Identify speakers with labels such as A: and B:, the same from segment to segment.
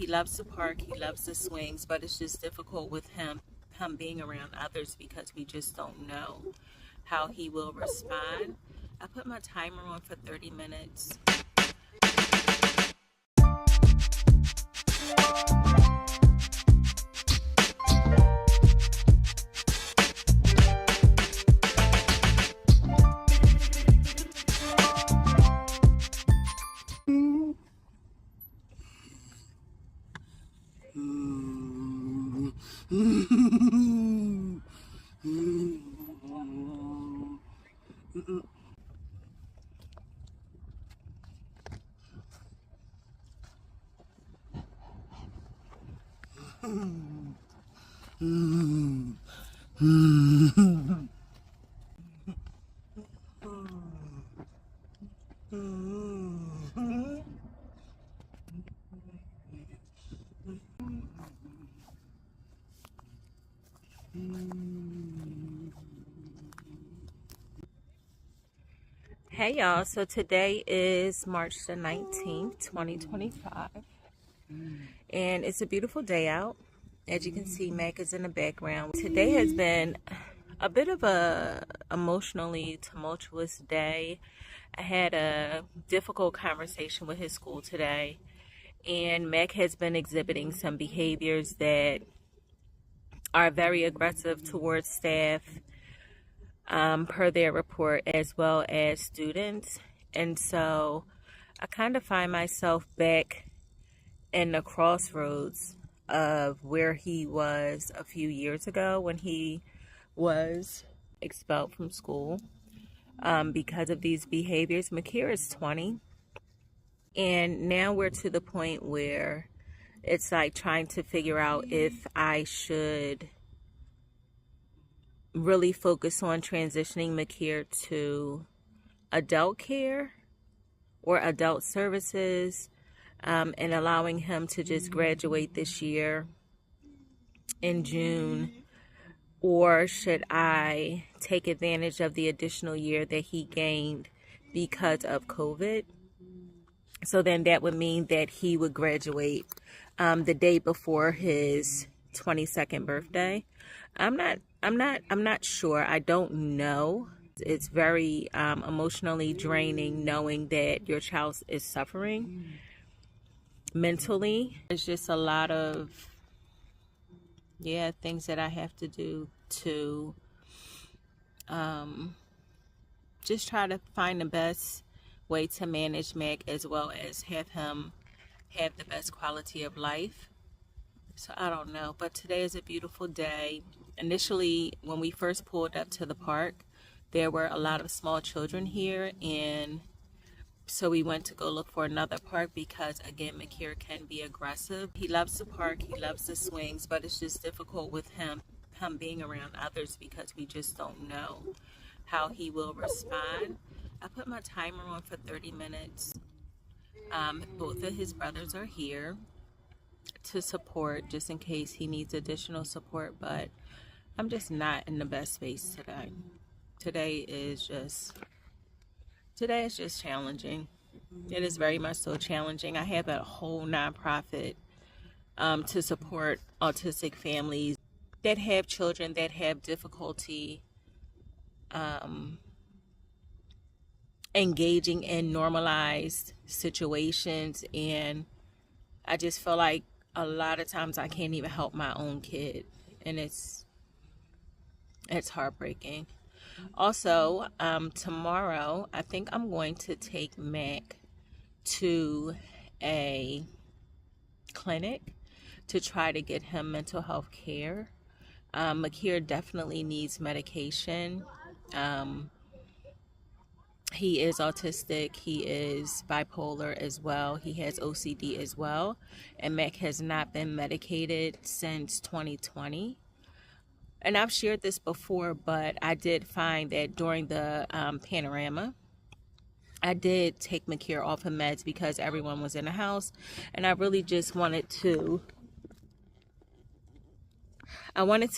A: He loves to park, he loves the swings, but it's just difficult with him being around others because we just don't know how he will respond. I put my timer on for 30 minutes. Hey y'all, so today is March the 19th, 2025, and it's a beautiful day out. As you can see, Mac is in the background. Today has been a bit of a emotionally tumultuous day. I had a difficult conversation with his school today, and Mac has been exhibiting some behaviors that are very aggressive towards staff, per their report, as well as students. And so I kind of find myself back in the crossroads of where he was a few years ago when he was expelled from school because of these behaviors. Makir is 20, and now we're to the point where it's like trying to figure out if I should really focus on transitioning Makir to adult care or adult services, and allowing him to just graduate this year in June, or should I take advantage of the additional year that he gained because of COVID? So then that would mean that he would graduate the day before his 22nd birthday. I'm not sure. I don't know. It's very emotionally draining knowing that your child is suffering mentally. It's just a lot of things that I have to do to just try to find the best way to manage Mac, as well as have him have the best quality of life. So I don't know, but today is a beautiful day. Initially, when we first pulled up to the park, there were a lot of small children here, and so we went to go look for another park because, again, Makir can be aggressive. He loves to park, he loves the swings, but it's just difficult with him being around others because we just don't know how he will respond. I put my timer on for 30 minutes. Both of his brothers are here to support, just in case he needs additional support, but I'm just not in the best space today. Today is just challenging. It is very much so challenging. I have a whole nonprofit to support autistic families that have children that have difficulty engaging in normalized situations, and I just feel like a lot of times I can't even help my own kid, and it's heartbreaking. Also, tomorrow I think I'm going to take Mac to a clinic to try to get him mental health care. Makir definitely needs medication. He is autistic, he is bipolar as well, he has OCD as well, and Mac has not been medicated since 2020. And I've shared this before, but I did find that during the panorama, I did take Makir off of meds because everyone was in the house, and I really just wanted to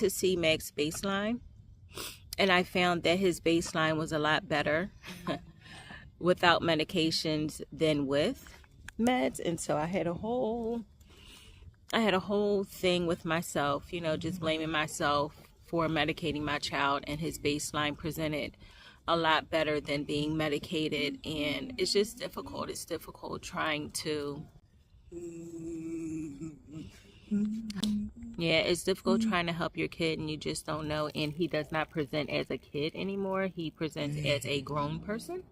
A: see Mac's baseline. And I found that his baseline was a lot better without medications than with meds. And so I had a whole I had a whole thing with myself, you know, just blaming myself for medicating my child, and his baseline presented a lot better than being medicated. And it's just difficult. It's difficult trying to, yeah, it's difficult trying to help your kid and you just don't know. And he does not present as a kid anymore. He presents as a grown person.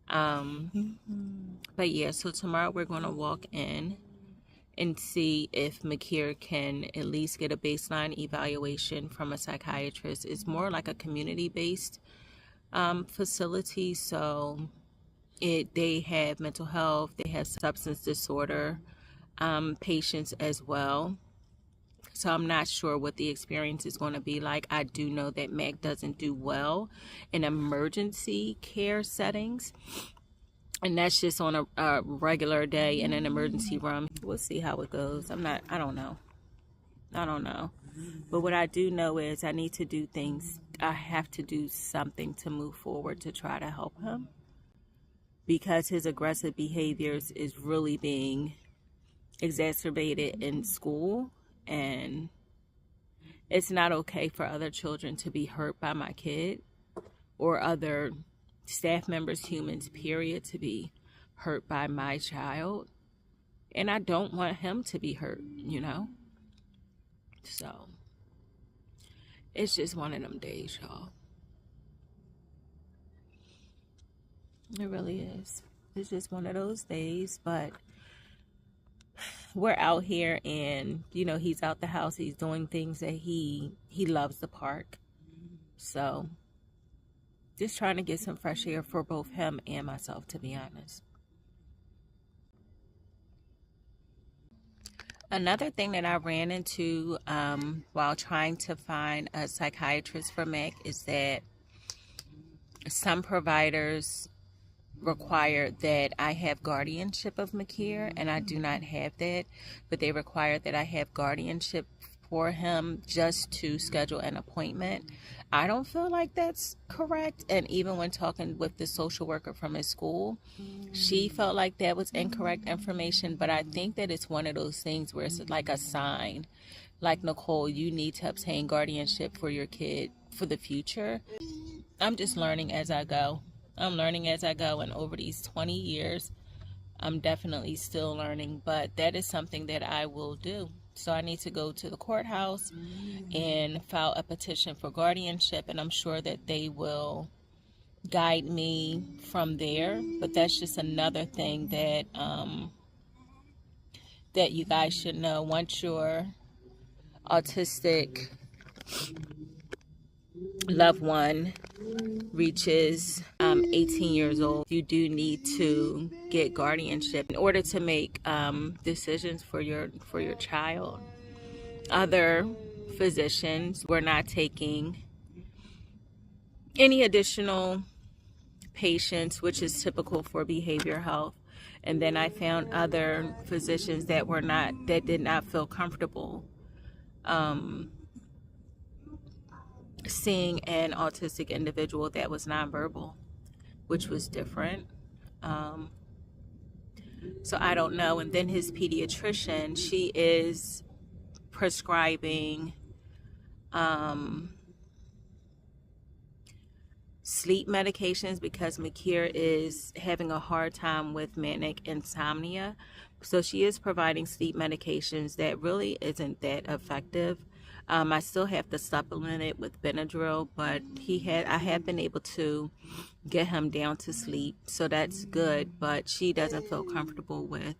A: But yeah, so tomorrow we're going to walk in and see if Makir can at least get a baseline evaluation from a psychiatrist. It's more like a community-based facility, so they have mental health, they have substance disorder patients as well. So I'm not sure what the experience is going to be like. I do know that Mac doesn't do well in emergency care settings. And that's just on a regular day in an emergency room. We'll see how it goes. I don't know. But what I do know is I need to do things. I have to do something to move forward to try to help him. Because his aggressive behaviors is really being exacerbated in school. And it's not okay for other children to be hurt by my kid or other staff members, humans, period, to be hurt by my child. And I don't want him to be hurt, you know? So it's just one of them days, y'all. It really is. It's just one of those days, but we're out here and, you know, he's out the house. He's doing things that he loves the park. So just trying to get some fresh air for both him and myself, to be honest. Another thing that I ran into while trying to find a psychiatrist for Mac is that some providers require that I have guardianship of Makir, and I do not have that, but they require that I have guardianship for him just to schedule an appointment. I don't feel like that's correct, and even when talking with the social worker from his school, she felt like that was incorrect information. But I think that it's one of those things where it's like a sign, like, Nicole, you need to obtain guardianship for your kid for the future. I'm just learning as I go. I'm learning as I go, and over these 20 years, I'm definitely still learning, but that is something that I will do. So I need to go to the courthouse and file a petition for guardianship, and I'm sure that they will guide me from there. But that's just another thing that that you guys should know. Once your autistic loved one reaches 18 years old, you do need to get guardianship in order to make decisions for your child. Other physicians were not taking any additional patients, which is typical for behavior health. And then I found other physicians that did not feel comfortable seeing an autistic individual that was nonverbal, which was different. So I don't know. And then his pediatrician, she is prescribing sleep medications because Makir is having a hard time with manic insomnia. So she is providing sleep medications that really isn't that effective. I still have to supplement it with Benadryl, but I have been able to get him down to sleep, so that's good. But she doesn't feel comfortable with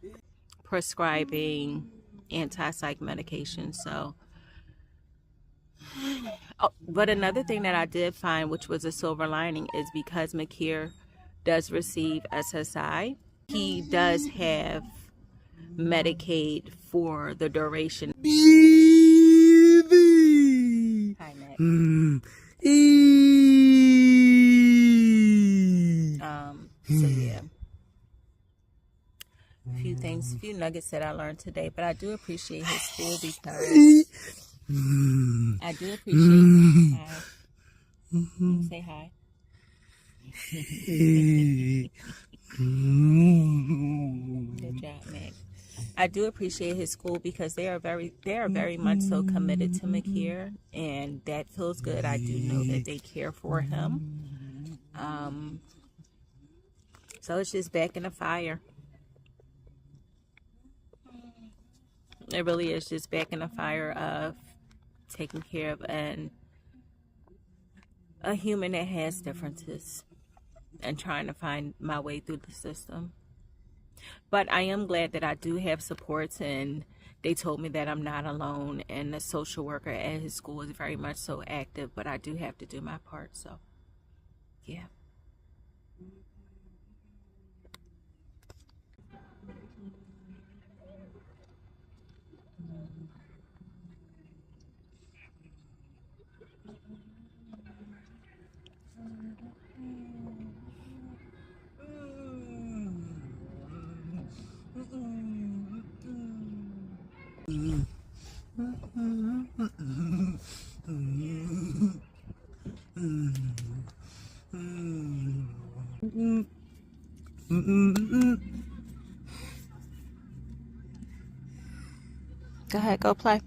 A: prescribing anti-psych medication. So, but another thing that I did find, which was a silver lining, is because Makir does receive SSI, he does have Medicaid for the duration. Hi, Mac. So yeah, a few nuggets that I learned today, but I do appreciate his school because I do appreciate hi. Say hi. Good job, Mac. I do appreciate his school because they are very much so committed to Makir, and that feels good. I do know that they care for him. So it's just back in the fire. It really is just back in the fire of taking care of a human that has differences and trying to find my way through the system. But I am glad that I do have supports, and they told me that I'm not alone, and the social worker at his school is very much so active, but I do have to do my part, so yeah. Go ahead, go play.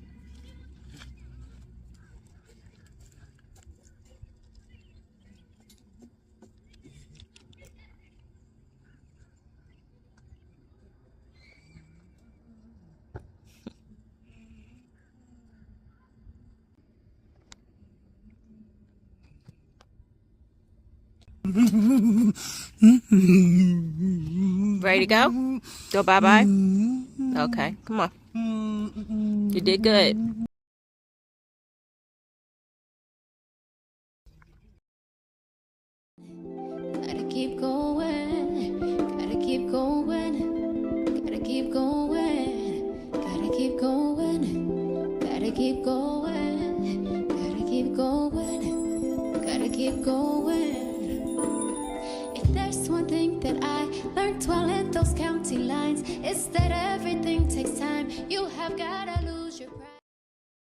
A: Ready to go? Go bye-bye? Okay, come on. You did good.
B: Gotta keep going, gotta keep going, gotta keep going, gotta keep going, gotta keep going, gotta keep going, gotta keep going. If there's one thing that I learned while in those county lines, it's that everything takes time. You have gotta lose.